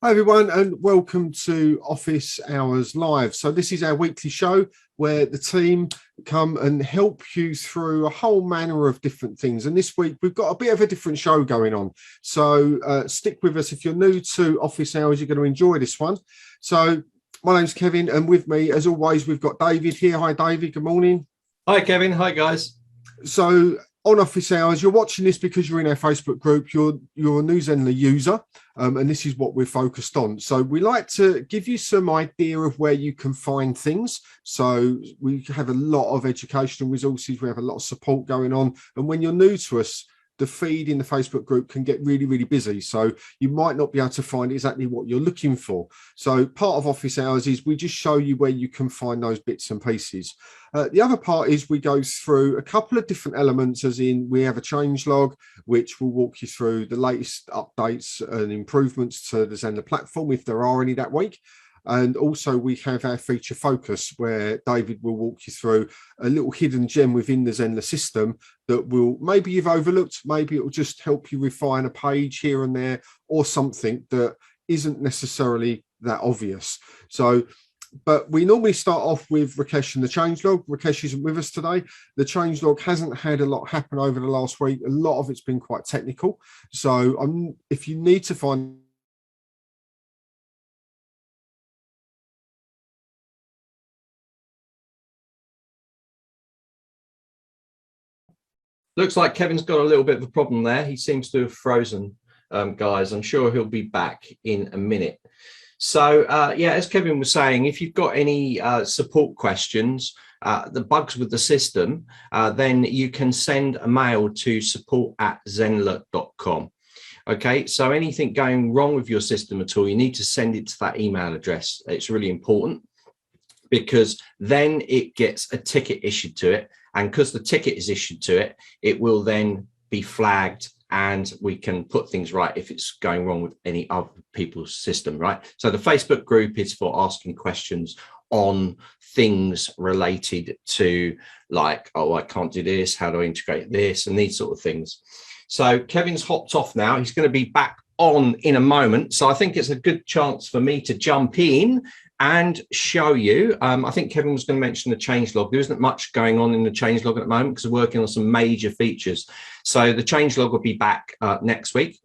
Hi everyone, and welcome to Office Hours Live. So this is our weekly show where the team come and help you through a whole manner of different things. And this week we've got a bit of a different show going on. So stick with us. If you're new to Office Hours, you're going to enjoy this one. So my name's Kevin, and with me, as always, we've got David here. Hi David, good morning. Hi Kevin, hi guys. So on Office Hours, you're watching this because you're in our Facebook group. You're a new Zenler user, and this is what we're focused on. So we like to give you some idea of where you can find things. So we have a lot of educational resources. We have a lot of support going on. And when you're new to us, the feed in the Facebook group can get really, really busy. So you might not be able to find exactly what you're looking for. So part of Office Hours is we just show you where you can find those bits and pieces. The other part is we go through a couple of different elements, as in we have a changelog, which will walk you through the latest updates and improvements to the Zenler platform, if there are any that week. And also we have our feature focus, where David will walk you through a little hidden gem within the Zenler system that will, maybe you've overlooked, maybe it will just help you refine a page here and there, or something that isn't necessarily that obvious. So, but we normally start off with Rakesh and the changelog. Rakesh isn't with us today. The changelog hasn't had a lot happen over the last week. A lot of it's been quite technical. So if you need to find Looks like Kevin's got a little bit of a problem there. He seems to have frozen, guys. I'm sure he'll be back in a minute. So, yeah, as Kevin was saying, if you've got any support questions, the bugs with the system, then you can send a mail to support@zenler.com. Okay, so anything going wrong with your system at all, you need to send it to that email address. It's really important, because then it gets a ticket issued to it. And because the ticket is issued to it, it will then be flagged, and we can put things right if it's going wrong with any other people's system, right? So the Facebook group is for asking questions on things related to, like, oh, I can't do this, how do I integrate this, and these sort of things. So Kevin's hopped off now. He's going to be back on in a moment. So I think it's a good chance for me to jump in and show you. I think Kevin was going to mention the changelog. There isn't much going on in the changelog at the moment because we're working on some major features. So the changelog will be back next week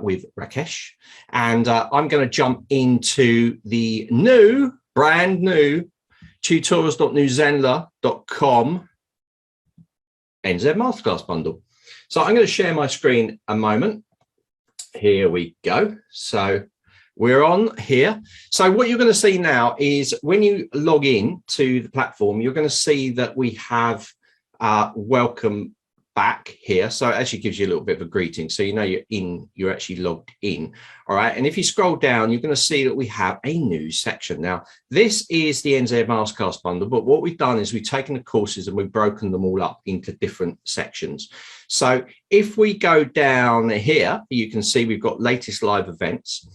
with Rakesh. And I'm going to jump into the brand new tutorials.newzenler.com NZ Masterclass bundle. So I'm going to share my screen a moment. Here we go. So we're on here. So what you're going to see now is when you log in to the platform, you're going to see that we have welcome back here. So it actually gives you a little bit of a greeting. So you know you're actually logged in. All right. And if you scroll down, you're going to see that we have a new section. Now, this is the NZ Masterclass bundle, but what we've done is we've taken the courses and we've broken them all up into different sections. So if we go down here, you can see we've got latest live events.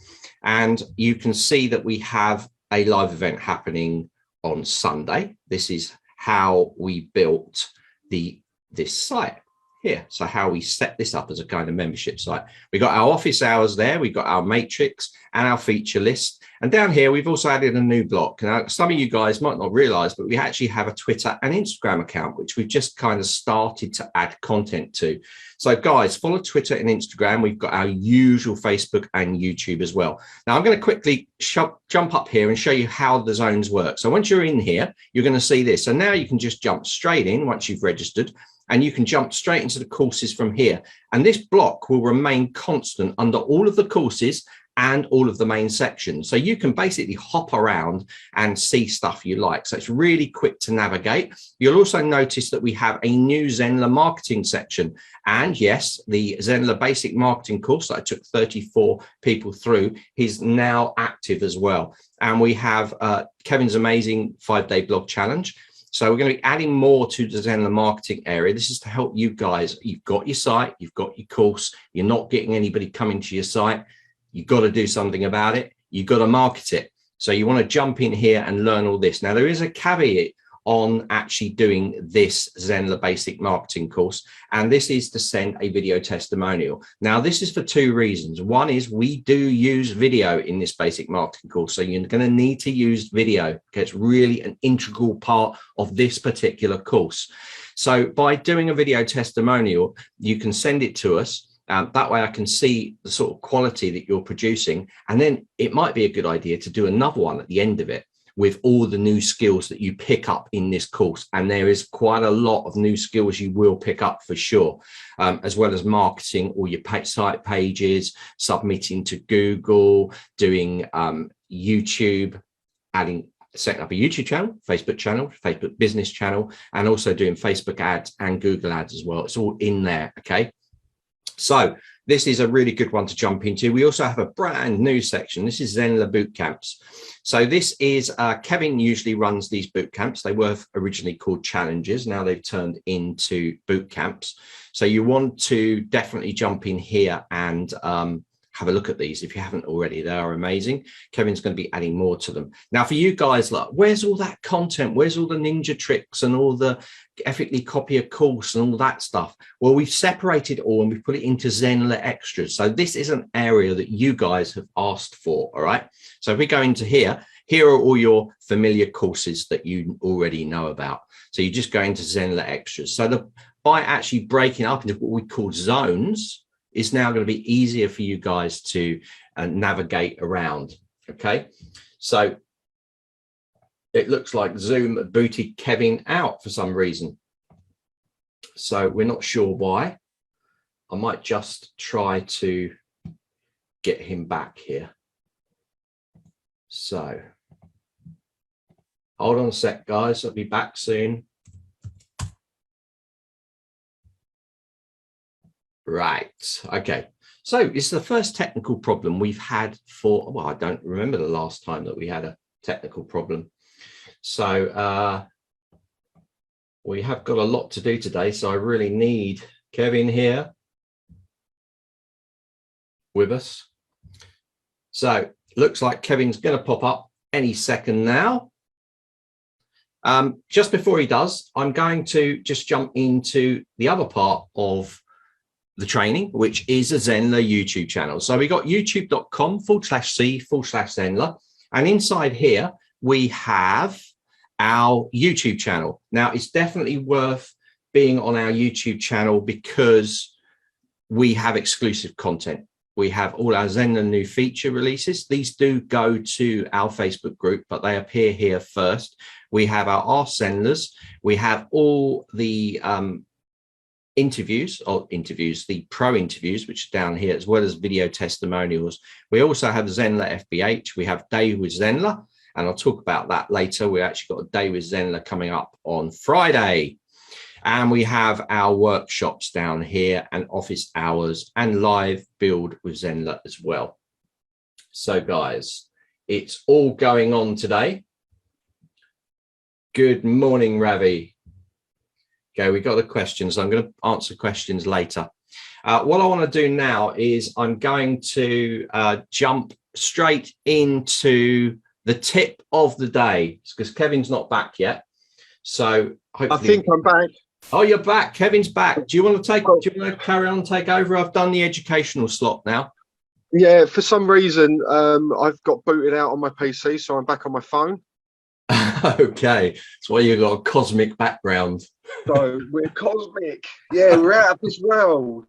And you can see that we have a live event happening on Sunday. This is how we built this site here. So how we set this up as a kind of membership site. We got our office hours there. We've got our matrix and our feature list. And down here, we've also added a new block. Now, some of you guys might not realize, but we actually have a Twitter and Instagram account, which we've just kind of started to add content to. So guys, follow Twitter and Instagram. We've got our usual Facebook and YouTube as well. Now, I'm going to quickly jump up here and show you how the zones work. So once you're in here, you're going to see this. So now you can just jump straight in once you've registered, and you can jump straight into the courses from here. And this block will remain constant under all of the courses and all of the main sections. So you can basically hop around and see stuff you like. So it's really quick to navigate. You'll also notice that we have a new Zenler marketing section. And yes, the Zenler basic marketing course that I took 34 people through is now active as well. And we have Kevin's amazing 5-day blog challenge. So we're going to be adding more to the Zenler marketing area. This is to help you guys. You've got your site, you've got your course, you're not getting anybody coming to your site. You've got to do something about it. You've got to market it. So you want to jump in here and learn all this. Now, there is a caveat on actually doing this Zenler basic marketing course, and this is to send a video testimonial. Now, this is for two reasons. One is we do use video in this basic marketing course, so you're going to need to use video because it's really an integral part of this particular course. So by doing a video testimonial, you can send it to us. That way I can see the sort of quality that you're producing, and then it might be a good idea to do another one at the end of it with all the new skills that you pick up in this course. And there is quite a lot of new skills you will pick up for sure, as well as marketing all your site pages, submitting to Google, doing YouTube, setting up a YouTube channel, Facebook business channel, and also doing Facebook ads and Google ads as well. It's all in there. Okay. So this is a really good one to jump into. We also have a brand new section. This is Zenler boot camps. So this is Kevin usually runs these boot camps. They were originally called challenges. Now they've turned into boot camps. So you want to definitely jump in here and have a look at these if you haven't already. They are amazing. Kevin's going to be adding more to them. Now for you guys, like, where's all that content? Where's all the ninja tricks and all the ethically copy a course and all that stuff? Well, we've separated it all and we've put it into Zenler extras. So this is an area that you guys have asked for. All right. So if we go into here, here are all your familiar courses that you already know about. So you just go into Zenler extras. So by actually breaking up into what we call zones, it's now going to be easier for you guys to navigate around. Okay, so it looks like Zoom booted Kevin out for some reason. So we're not sure why. I might just try to get him back here. So hold on a sec, guys. I'll be back soon. Right. Okay. So it's the first technical problem we've had for, well, I don't remember the last time that we had a technical problem. So we have got a lot to do today. So I really need Kevin here with us. So looks like Kevin's going to pop up any second now. Just before he does, I'm going to just jump into the other part of the training, which is a Zenler YouTube channel. So we got youtube.com/c/Zenler. And inside here, we have our YouTube channel. Now, it's definitely worth being on our YouTube channel because we have exclusive content. We have all our Zenler new feature releases. These do go to our Facebook group, but they appear here first. We have our Ask Zenlers. We have all the the pro interviews, which are down here, as well as video testimonials. We also have Zenler FBH. We have Day with Zenler, and I'll talk about that later. We actually got a Day with Zenler coming up on Friday. And we have our workshops down here and office hours and live build with Zenler as well. So guys, it's all going on today. Good morning, Ravi. Okay, we got the questions. I'm going to answer questions later. What I want to do now is I'm going to jump straight into the tip of the day because Kevin's not back yet. So hopefully, I think I'm back. Oh, you're back. Kevin's back. Do you want to carry on, take over? I've done the educational slot now. Yeah, for some reason, I've got booted out on my PC, so I'm back on my phone. Okay, that's why you've got a cosmic background. So we're cosmic. Yeah, we're out of this world.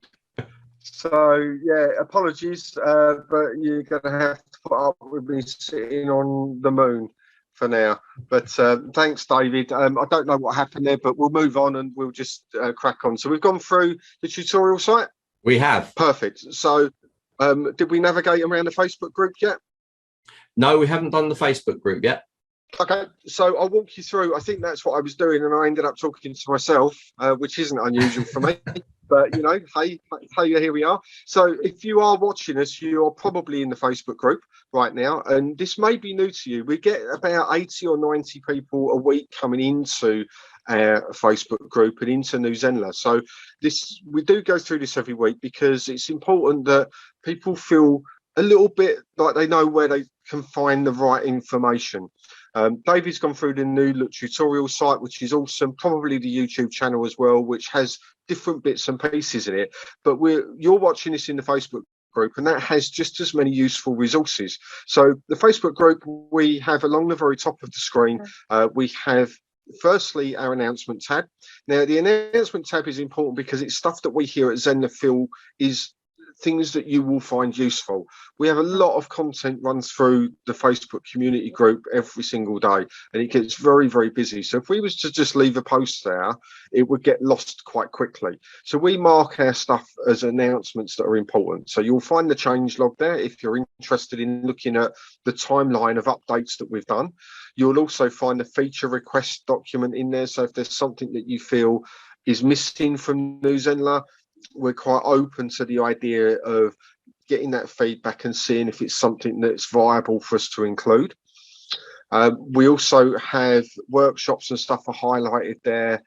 So yeah, apologies, but you're going to have to put up with me sitting on the moon for now. But thanks, David. I don't know what happened there, but we'll move on and we'll just crack on. So we've gone through the tutorial site. We have. Perfect. So did we navigate around the Facebook group yet? No, we haven't done the Facebook group yet. Okay, so I'll walk you through. I think that's what I was doing, and I ended up talking to myself, which isn't unusual for me. But, you know, hey, here we are. So if you are watching us, you're probably in the Facebook group right now, and this may be new to you. We get about 80 or 90 people a week coming into our Facebook group and into New Zenler. So we do go through this every week because it's important that people feel a little bit like they know where they can find the right information. David's gone through the new look tutorial site, which is awesome. Probably the YouTube channel as well, which has different bits and pieces in it. But you're watching this in the Facebook group, and that has just as many useful resources. So the Facebook group, we have along the very top of the screen, we have firstly our announcement tab. Now the announcement tab is important because it's stuff that we here at Zenler feel is things that you will find useful. We have a lot of content run through the Facebook community group every single day, and it gets very, very busy. So if we was to just leave a post there, it would get lost quite quickly. So we mark our stuff as announcements that are important. So you'll find the changelog there if you're interested in looking at the timeline of updates that we've done. You'll also find the feature request document in there. So if there's something that you feel is missing from New Zenler, we're quite open to the idea of getting that feedback and seeing if it's something that's viable for us to include. We also have workshops and stuff are highlighted there.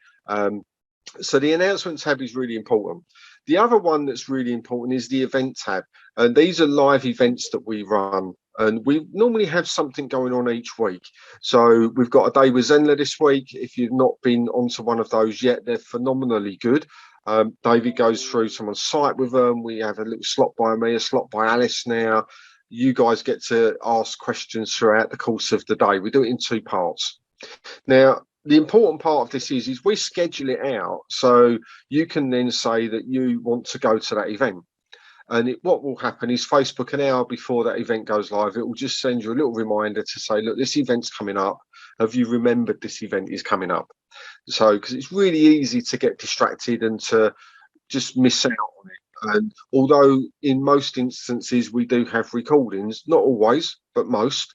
So the announcement tab is really important. The other one that's really important is the event tab. And these are live events that we run. And we normally have something going on each week. So we've got a day with Zenler this week. If you've not been onto one of those yet, they're phenomenally good. David goes through someone's site with them. We have a little slot by me, a slot by Alice now. You guys get to ask questions throughout the course of the day. We do it in 2 parts. Now, the important part of this is we schedule it out. So you can then say that you want to go to that event. And what will happen is Facebook, an hour before that event goes live, it will just send you a little reminder to say, look, this event's coming up. Have you remembered this event is coming up? So, because it's really easy to get distracted and to just miss out on it. And although in most instances we do have recordings, not always, but most,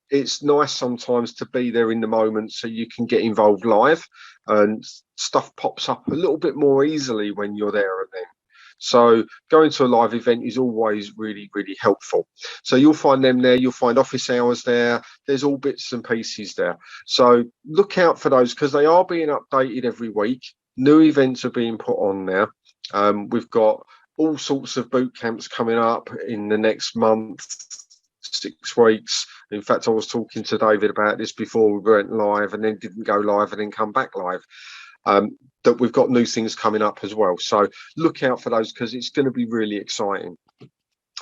it's nice sometimes to be there in the moment so you can get involved live, and stuff pops up a little bit more easily when you're there and then. So going to a live event is always really, really helpful. So you'll find them there. You'll find office hours there. There's all bits and pieces there. So look out for those because they are being updated every week. New events are being put on there. We've got all sorts of boot camps coming up in the next month, 6 weeks. In fact, I was talking to David about this before we went live and then didn't go live and then come back live. That we've got new things coming up as well. So look out for those because it's going to be really exciting.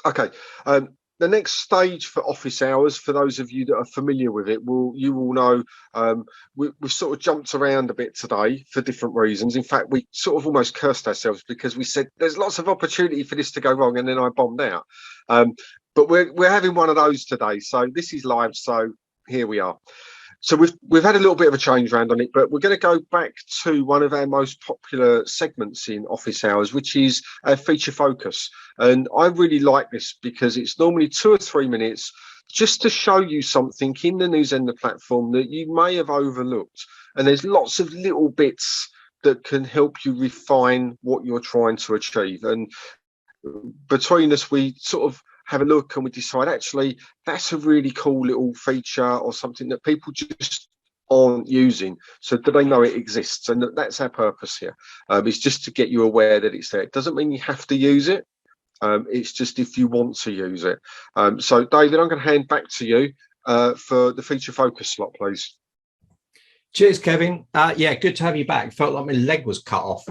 Okay. The next stage for office hours, for those of you that are familiar with it, you will know we've sort of jumped around a bit today for different reasons. In fact, we sort of almost cursed ourselves because we said there's lots of opportunity for this to go wrong, and then I bombed out. But we're having one of those today. So this is live. So here we are. So we've had a little bit of a change around on it, but we're going to go back to one of our most popular segments in office hours, which is our feature focus. And I really like this because it's normally 2 or 3 minutes just to show you something in the New Zenler platform that you may have overlooked. And there's lots of little bits that can help you refine what you're trying to achieve. And between us, we sort of have a look and we decide actually that's a really cool little feature or something that people just aren't using. So do they know it exists? And that's our purpose here. It's just to get you aware that it's there. It doesn't mean you have to use it. It's just if you want to use it. So David, I'm going to hand back to you for the feature focus slot, please. Cheers, Kevin. Yeah, good to have you back. Felt like my leg was cut off.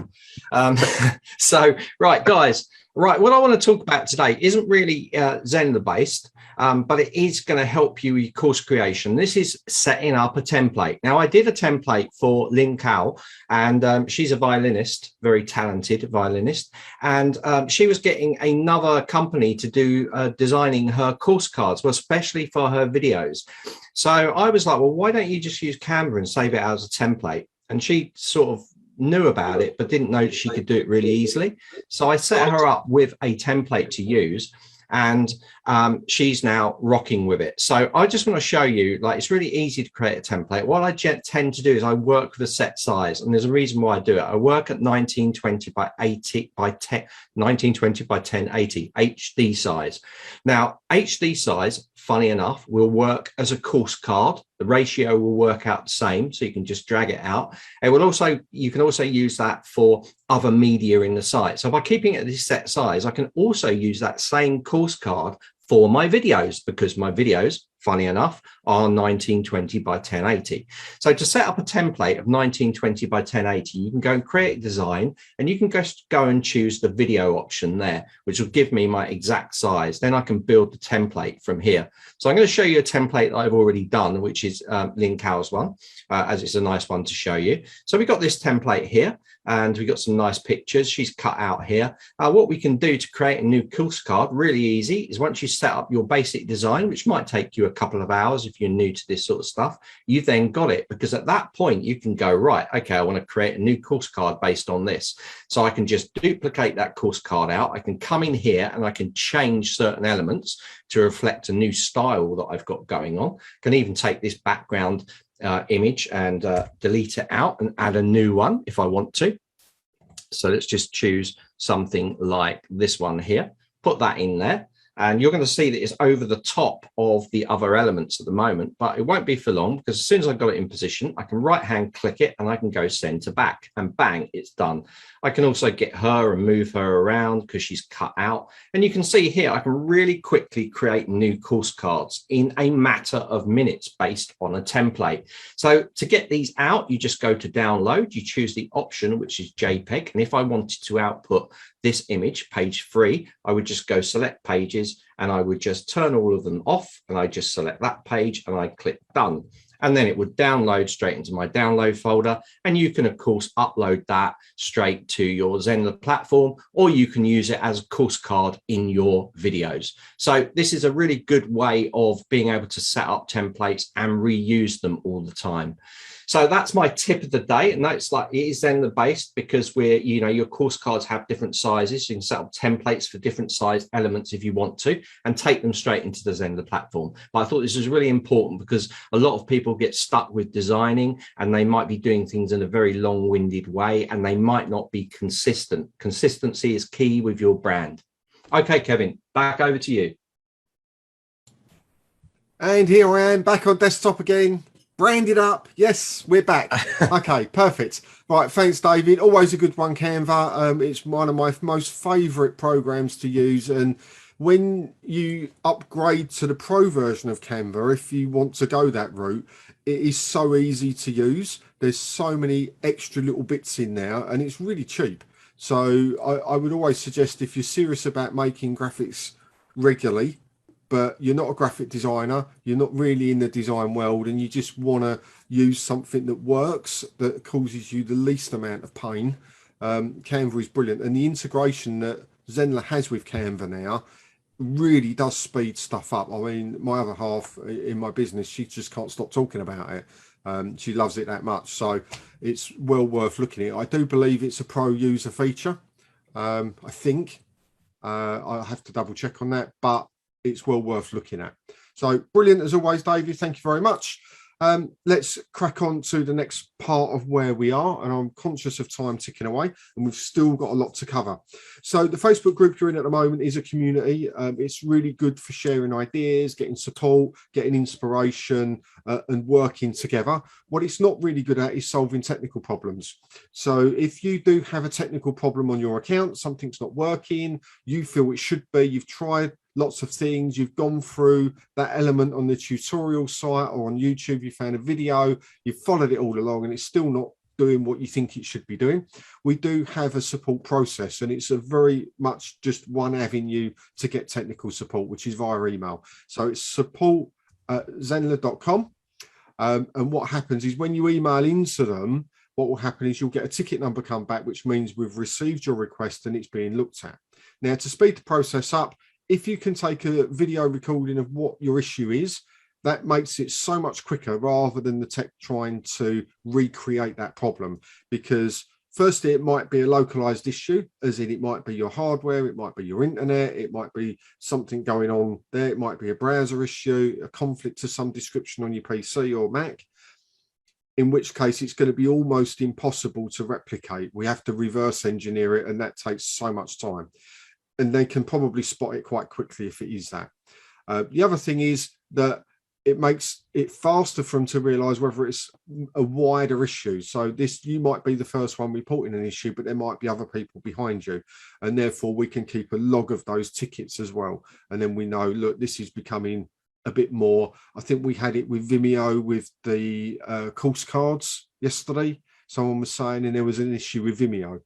So, right, guys. Right, what I want to talk about today isn't really Zenler based, but it is going to help you with course creation. This is setting up a template. Now, I did a template for Lynn Cowell, and she's a violinist, very talented violinist, and she was getting another company to do designing her course cards, well, especially for her videos. So I was like, well, why don't you just use Canva and save it as a template? And she sort of knew about it, but didn't know she could do it really easily. So I set her up with a template to use, and she's now rocking with it. So I just want to show you, like, it's really easy to create a template. What I tend to do is I work with a set size, and there's a reason why I do it. I work at 1920 by 80 by 10, 1920 by 1080 HD size. Now, HD size, funny enough, will work as a course card. The ratio will work out the same, so you can just drag it out. It will also, you can also use that for other media in the site. So by keeping it at this set size, I can also use that same course card for my videos, because my videos funny enough, are 1920 by 1080. So to set up a template of 1920 by 1080, you can go and create a design, and you can just go and choose the video option there, which will give me my exact size. Then I can build the template from here. So I'm going to show you a template that I've already done, which is Lin Cao's one, as it's a nice one to show you. So we've got this template here, and we've got some nice pictures she's cut out here. What we can do to create a new course card, really easy, is once you set up your basic design, which might take you a couple of hours if you're new to this sort of stuff, you've then got it, because at that point you can go, right, okay, I want to create a new course card based on this. So I can just duplicate that course card out. I can come in here and I can change certain elements to reflect a new style that I've got going on. Can even take this background image and delete it out and add a new one if I want to. So let's just choose something like this one here, put that in there, and you're going to see that it's over the top of the other elements at the moment, but it won't be for long, because as soon as I've got it in position, I can right hand click it and I can go send to back, and bang, it's done. I can also get her and move her around because she's cut out. And you can see here, I can really quickly create new course cards in a matter of minutes based on a template. So to get these out, you just go to download, you choose the option, which is JPEG. And if I wanted to output this image, page 3, I would just go select pages, and I would just turn all of them off, and I just select that page and I click done. And then it would download straight into my download folder. And you can, of course, upload that straight to your Zenler platform, or you can use it as a course card in your videos. So this is a really good way of being able to set up templates and reuse them all the time. So that's my tip of the day. And that's like, it is Zenler based, because we're, you know, your course cards have different sizes. You can set up templates for different size elements if you want to, and take them straight into the Zenler platform. But I thought this was really important, because a lot of people get stuck with designing, and they might be doing things in a very long-winded way, and they might not be consistent. Consistency is key with your brand. Okay, Kevin, back over to you. And here I am back on desktop again. Branded up. Yes, we're back. Okay, perfect. Right, thanks, David. Always a good one, Canva. It's one of my most favourite programs to use. And when you upgrade to the pro version of Canva, if you want to go that route, it is so easy to use. There's so many extra little bits in there, and it's really cheap. So I would always suggest, if you're serious about making graphics regularly, but you're not a graphic designer, you're not really in the design world, and you just want to use something that works, that causes you the least amount of pain, Canva is brilliant. And the integration that Zenler has with Canva now really does speed stuff up. I mean, my other half in my business, she just can't stop talking about it. She loves it that much. So it's well worth looking at. I do believe it's a pro user feature. I think I have to double check on that, but it's well worth looking at. So brilliant as always, David. Thank you very much. Let's crack on to the next part of where we are, and I'm conscious of time ticking away, and we've still got a lot to cover. So the Facebook group you're in at the moment is a community. It's really good for sharing ideas, getting support, getting inspiration, and working together. What it's not really good at is solving technical problems. So if you do have a technical problem on your account, something's not working, you feel it should be, you've tried lots of things, you've gone through that element on the tutorial site or on YouTube, you found a video, you've followed it all along, and it's still not doing what you think it should be doing, we do have a support process, and it's a very much just one avenue to get technical support, which is via email. So it's support@zenler.com, and what happens is when you email into them, what will happen is you'll get a ticket number come back, which means we've received your request and it's being looked at. Now, to speed the process up, if you can take a video recording of what your issue is, that makes it so much quicker, rather than the tech trying to recreate that problem. Because firstly, it might be a localized issue, as in it might be your hardware, it might be your internet, it might be something going on there, it might be a browser issue, a conflict of some description on your PC or Mac, in which case it's going to be almost impossible to replicate. We have to reverse engineer it, and that takes so much time. And they can probably spot it quite quickly if it is that. The other thing is that it makes it faster for them to realize whether it's a wider issue. So this, you might be the first one reporting an issue, but there might be other people behind you. And therefore we can keep a log of those tickets as well. And then we know, look, this is becoming a bit more. I think we had it with Vimeo with the course cards yesterday. Someone was saying, and there was an issue with Vimeo,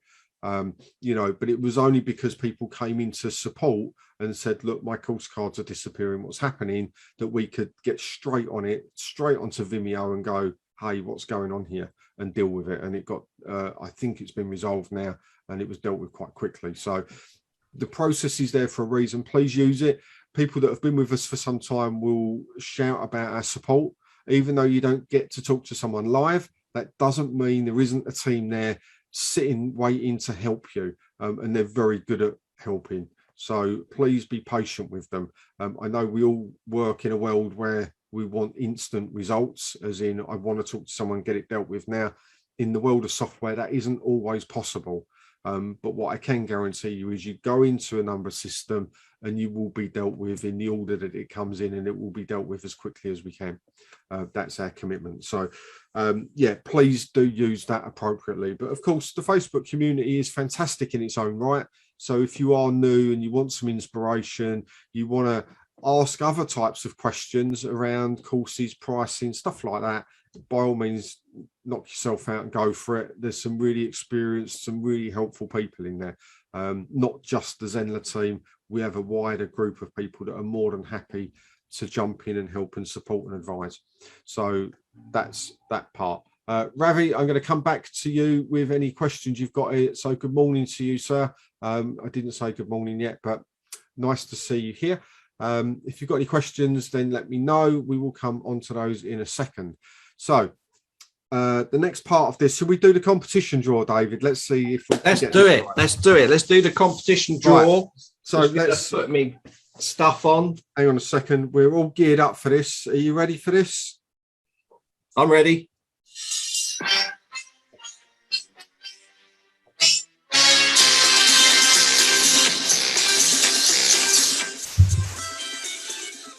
you know, but it was only because people came into support and said, look, my course cards are disappearing, what's happening, that we could get straight on it, straight onto Vimeo and go, hey, what's going on here, and deal with it. And it got, I think it's been resolved now, and it was dealt with quite quickly. So the process is there for a reason. Please use it. People that have been with us for some time will shout about our support. Even though you don't get to talk to someone live, that doesn't mean there isn't a team there sitting, waiting to help you. And they're very good at helping. So please be patient with them. I know we all work in a world where we want instant results, as in I want to talk to someone, get it dealt with now. In the world of software, that isn't always possible. But what I can guarantee you is you go into a number system and you will be dealt with in the order that it comes in, and it will be dealt with as quickly as we can. That's our commitment. So yeah, please do use that appropriately. But of course, the Facebook community is fantastic in its own right. So if you are new and you want some inspiration, you want to ask other types of questions around courses, pricing, stuff like that, by all means, knock yourself out and go for it. There's some really experienced, some really helpful people in there. Not just the Zenler team. We have a wider group of people that are more than happy to jump in and help and support and advise. So that's that part. Ravi, I'm going to come back to you with any questions you've got here. So good morning to you, sir. I didn't say good morning yet, but nice to see you here. If you've got any questions, then let me know. We will come on to those in a second. So the next part of this, should we do the competition draw, David? Let's see if we can get do it. Right. Let's do it. Let's do the competition draw. Right. So let's put me stuff on. Hang on a second. We're all geared up for this. Are you ready for this? I'm ready.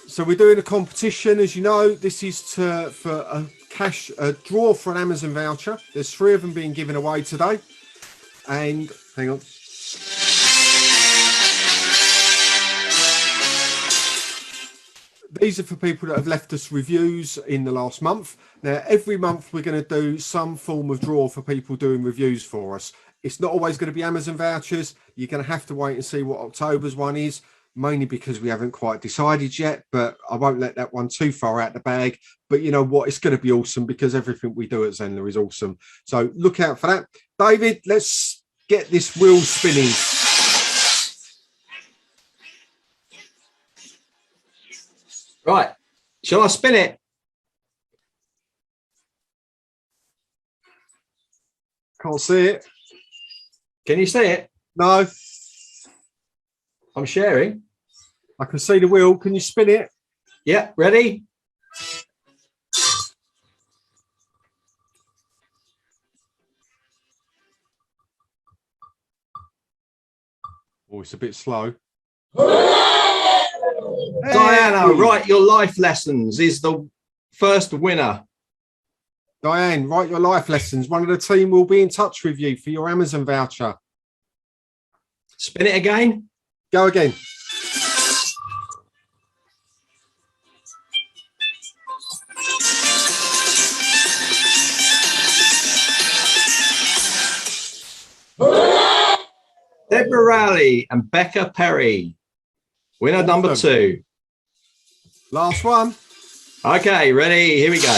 So we're doing a competition, as you know. This is for a draw for an Amazon voucher. There's 3 of them being given away today. And hang on. These are for people that have left us reviews in the last month. Now, every month we're going to do some form of draw for people doing reviews for us. It's not always going to be Amazon vouchers. You're going to have to wait and see what October's one is, mainly because we haven't quite decided yet, but I won't let that one too far out the bag. But you know what? It's going to be awesome because everything we do at Zenler is awesome. So look out for that. David, let's get this wheel spinning. Right. Shall I spin it? Can't see it. Can you see it? No. I'm sharing. I can see the wheel. Can you spin it? Yeah, ready? Oh, it's a bit slow. Diana, write your life lessons is the first winner. Diane, write your life lessons. One of the team will be in touch with you for your Amazon voucher. Spin it again. Go again. Deborah Rowley and Becca Perry. Winner number 2. Last one. Okay, ready? Here we go.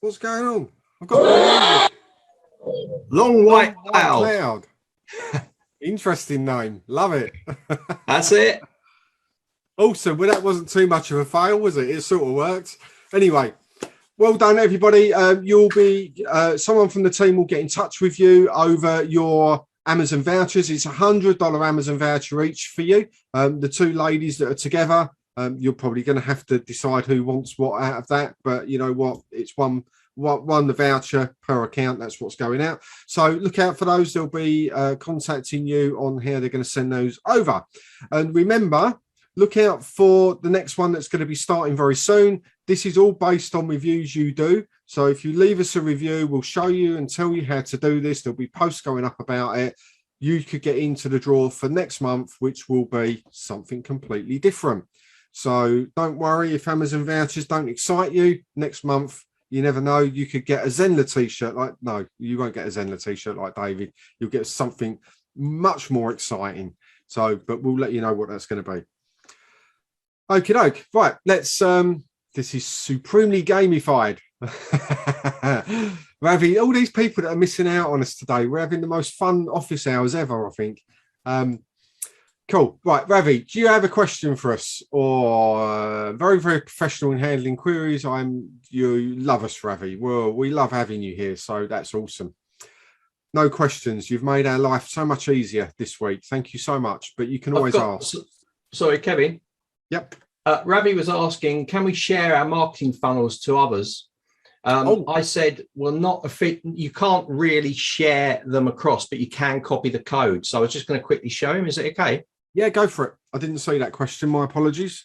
What's going on? I've got Long White Cloud. Interesting name. Love it. That's it. Awesome. Well, that wasn't too much of a fail, was it? It sort of worked. Anyway, well done, everybody. You'll be someone from the team will get in touch with you over your Amazon vouchers. It's $100 Amazon voucher each for you. The 2 ladies that are together, you're probably going to have to decide who wants what out of that. But you know what? It's one the voucher per account. That's what's going out. So look out for those. They'll be contacting you on how they're going to send those over. And remember, look out for the next one that's going to be starting very soon. This is all based on reviews you do. So if you leave us a review, we'll show you and tell you how to do this. There'll be posts going up about it. You could get into the draw for next month, which will be something completely different. So don't worry if Amazon vouchers don't excite you. Next month, you never know. You could get a Zenler t-shirt. No, you won't get a Zenler t-shirt like David. You'll get something much more exciting. So, but we'll let you know what that's going to be. Okie doke. Right, let's. This is supremely gamified. Ravi, all these people that are missing out on us today, we're having the most fun office hours ever, I think. Cool. Right, Ravi, do you have a question for us, or very, very professional in handling queries? You love us, Ravi. Well, we love having you here, so that's awesome. No questions. You've made our life so much easier this week. Thank you so much. But you can always ask. Sorry, Kevin. Yep. Ravi was asking, can we share our marketing funnels to others? I said, well, you can't really share them across, but you can copy the code. So I was just going to quickly show him. Is it okay? Yeah, go for it. I didn't see that question. My apologies.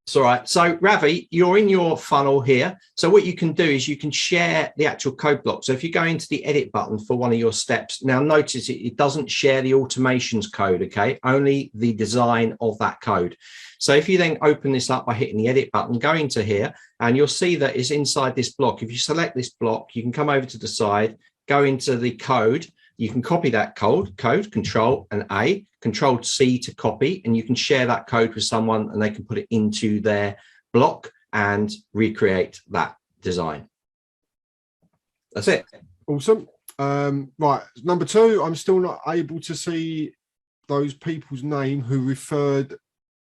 It's all right. So Ravi, you're in your funnel here. So what you can do is you can share the actual code block. So if you go into the edit button for one of your steps, now notice it doesn't share the automations code, okay? Only the design of that code. So if you then open this up by hitting the edit button, go into here, and you'll see that it's inside this block. If you select this block, you can come over to the side, go into the code. You can copy that code, Control and A, Control C to copy, and you can share that code with someone and they can put it into their block and recreate that design. That's it. Awesome. Right, number 2, I'm still not able to see those people's name who referred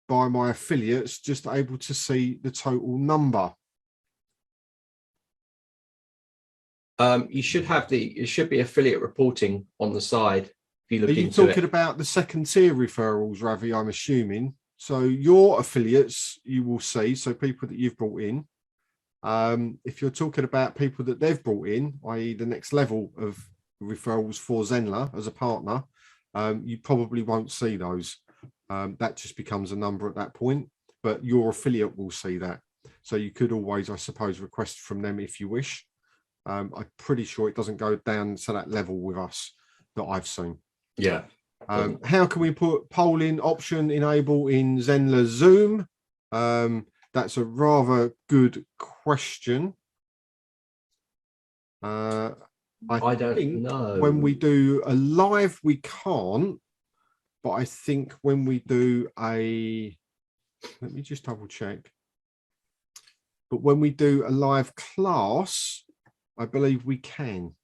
by my affiliates, just able to see the total number. You should have it should be affiliate reporting on the side. If you look Are you talking about the second tier referrals, Ravi? I'm assuming. So your affiliates, you will see. So people that you've brought in. If you're talking about people that they've brought in, i.e. the next level of referrals for Zenler as a partner, you probably won't see those. That just becomes a number at that point. But your affiliate will see that. So you could always, I suppose, request from them if you wish. I'm pretty sure it doesn't go down to that level with us that I've seen. Yeah. How can we put polling option enable in Zenler Zoom? That's a rather good question. I don't know. When we do a live, we can't. But I think when we do let me just double check. But when we do a live class, I believe we can.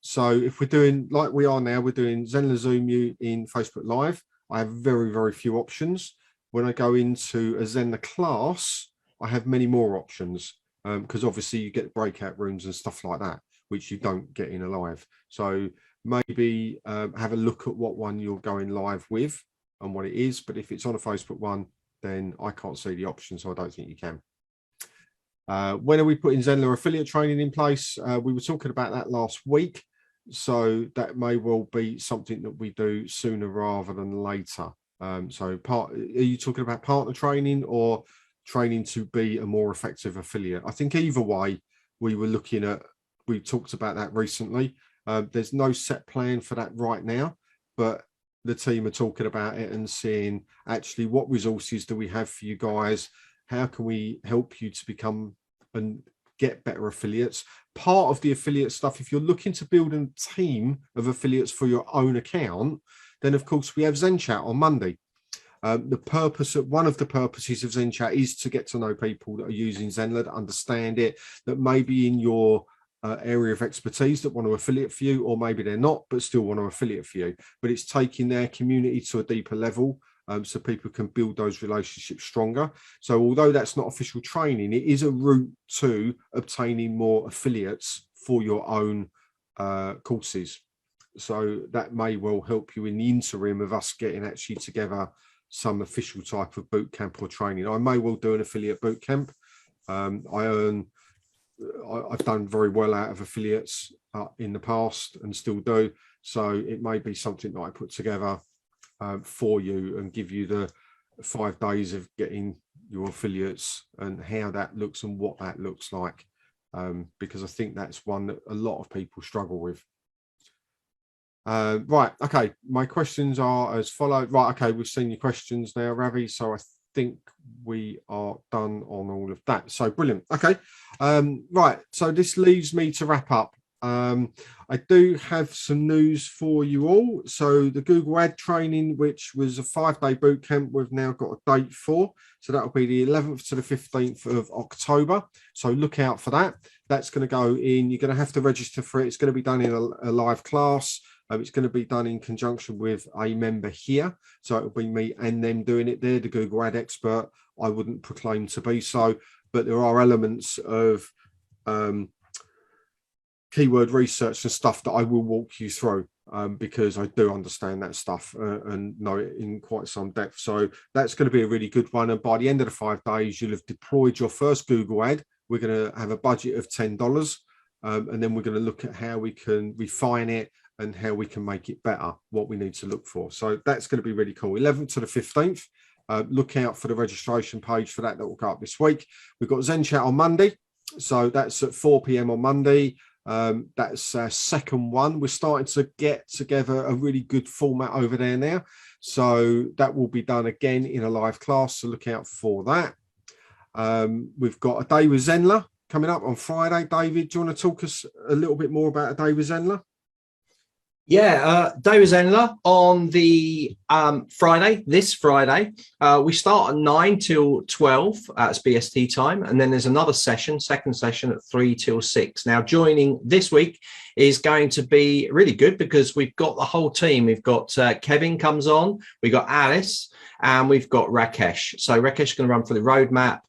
So if we're doing like we are now, we're doing Zenler Zoom in Facebook Live. I have very, very few options. When I go into a Zenler class, I have many more options because obviously you get breakout rooms and stuff like that, which you don't get in a live. So maybe have a look at what one you're going live with and what it is. But if it's on a Facebook one, then I can't see the option, so I don't think you can. When are we putting Zenler affiliate training in place? We were talking about that last week, so that may well be something that we do sooner rather than later. Are you talking about partner training or training to be a more effective affiliate? I think either way, we talked about that recently. There's no set plan for that right now, but the team are talking about it and seeing actually what resources do we have for you guys. How can we help you to become and get better affiliates? Part of the affiliate stuff, if you're looking to build a team of affiliates for your own account, then of course we have Zen Chat on Monday. One of the purposes of Zen Chat is to get to know people that are using Zenler, to understand it, that maybe in your area of expertise that want to affiliate for you, or maybe they're not, but still want to affiliate for you. But it's taking their community to a deeper level. So people can build those relationships stronger. So although that's not official training, it is a route to obtaining more affiliates for your own courses. So that may well help you in the interim of us getting actually together some official type of boot camp or training. I may well do an affiliate boot camp. I've done very well out of affiliates in the past and still do. So it may be something that I put together for you and give you the 5 days of getting your affiliates and how that looks and what that looks like. because I think that's one that a lot of people struggle with. Right, okay, my questions are as follows. Right, okay, we've seen your questions now, Ravi, so I think we are done on all of that. So brilliant. Okay, right, so this leaves me to wrap up. I do have some news for you all. So the Google Ad training, which was a 5-day boot camp, we've now got a date for. So that'll be the 11th to the 15th of October. So look out for that. That's going to go in. You're going to have to register for it. It's going to be done in a live class. It's going to be done in conjunction with a member here. So it'll be me and them doing it. They're the Google Ad expert. I wouldn't proclaim to be so, but there are elements of keyword research and stuff that I will walk you through because I do understand that stuff and know it in quite some depth. So that's going to be a really good one. And by the end of the 5 days, you'll have deployed your first Google ad. We're going to have a budget of $10. And then we're going to look at how we can refine it and how we can make it better, what we need to look for. So that's going to be really cool. 11th to the 15th. Look out for the registration page for that. That will go up this week. We've got Zen Chat on Monday. So that's at 4 p.m. on Monday. That's our second one. We're starting to get together a really good format over there now. So that will be done again in a live class. So look out for that. We've got a day with Zenler coming up on Friday. David, do you want to talk us a little bit more about a day with Zenler? Yeah, day with Zenler on the Friday, this Friday. We start at 9 till 12. It's BST time. And then there's another session, second session at 3 till 6. Now, joining this week is going to be really good because we've got the whole team. We've got Kevin comes on, we've got Alice, and we've got Rakesh. So Rakesh is going to run through the roadmap.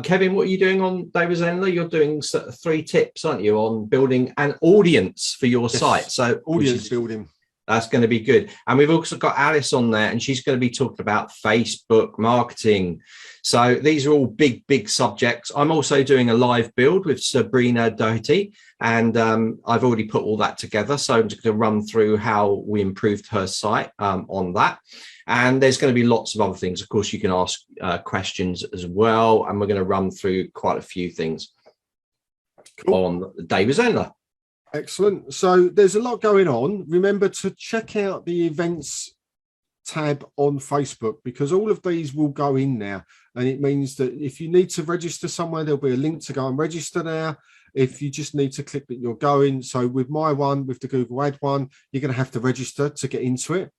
Kevin, what are you doing on David Zenler? You're doing 3 tips, aren't you, on building an audience for your site? So audience building. That's going to be good. And we've also got Alice on there, and she's going to be talking about Facebook marketing. So these are all big, big subjects. I'm also doing a live build with Sabrina Doherty, and I've already put all that together. So I'm just going to run through how we improved her site on that. And there's going to be lots of other things. Of course, you can ask questions as well. And we're going to run through quite a few things on David Zenler. Excellent. So there's a lot going on. Remember to check out the events tab on Facebook because all of these will go in there. And it means that if you need to register somewhere, there'll be a link to go and register there. If you just need to click that you're going. So with my one, with the Google Ad one, you're going to have to register to get into it.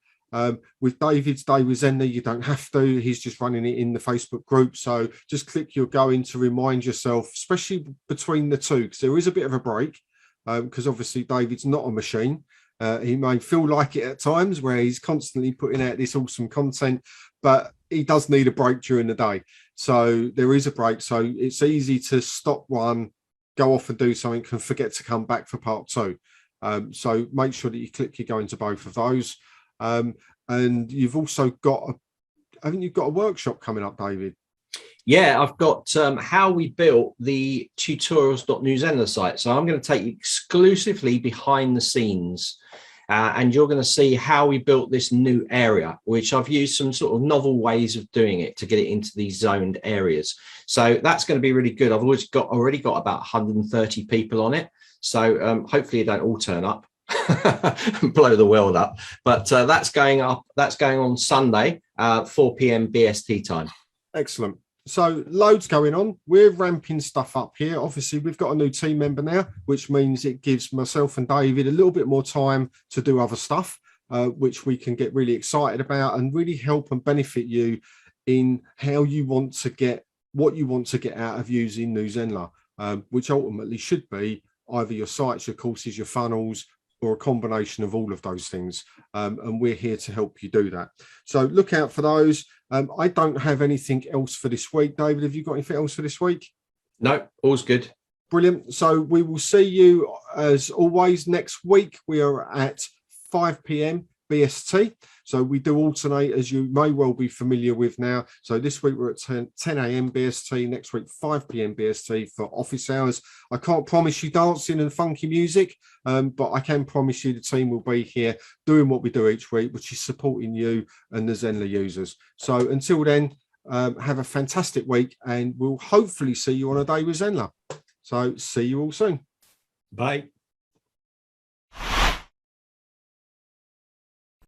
With David's Day with Zenler, you don't have to. He's just running it in the Facebook group. So just click you're going to remind yourself, especially between the two, because there is a bit of a break. Because obviously David's not a machine. He may feel like it at times where he's constantly putting out this awesome content, but he does need a break during the day. So there is a break. So it's easy to stop one, go off and do something, and forget to come back for part 2. So make sure that you click you're going to both of those. And you've also got, haven't you got a workshop coming up, David? Yeah, I've got how we built the tutorials.newsender site. So I'm going to take you exclusively behind the scenes and you're going to see how we built this new area, which I've used some sort of novel ways of doing it to get it into these zoned areas. So that's going to be really good. I've already got about 130 people on it. So hopefully they don't all turn up and blow the world up. But that's going up. That's going on Sunday, 4 p.m. BST time. Excellent. So loads going on. We're ramping stuff up here. Obviously, we've got a new team member now, which means it gives myself and David a little bit more time to do other stuff, which we can get really excited about and really help and benefit you in how you want to get what you want to get out of using New Zenler, which ultimately should be either your sites, your courses, your funnels, or a combination of all of those things. And we're here to help you do that. So look out for those. I don't have anything else for this week. David, have you got anything else for this week? No, all's good. Brilliant. So we will see you as always next week. We are at 5 p.m. BST. So we do alternate, as you may well be familiar with now. So this week we're at 10 a.m. BST, next week 5 p.m. BST for office hours. I can't promise you dancing and funky music, but I can promise you the team will be here doing what we do each week, which is supporting you and the Zenler users. So until then, have a fantastic week and we'll hopefully see you on a day with Zenler. So see you all soon. Bye.